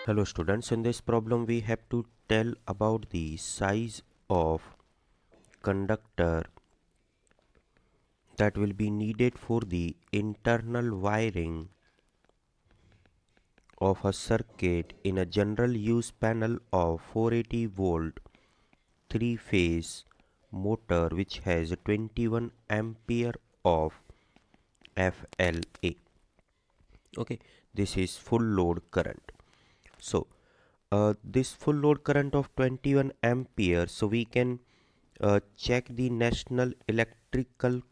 Hello students, in this problem we have to tell about the size of conductor that will be needed for the internal wiring of a circuit in a general use panel of 480 volt 3 phase motor which has 21 ampere of FLA. Okay, this is full load current. So this full load current of 21 ampere, so we can check the national electrical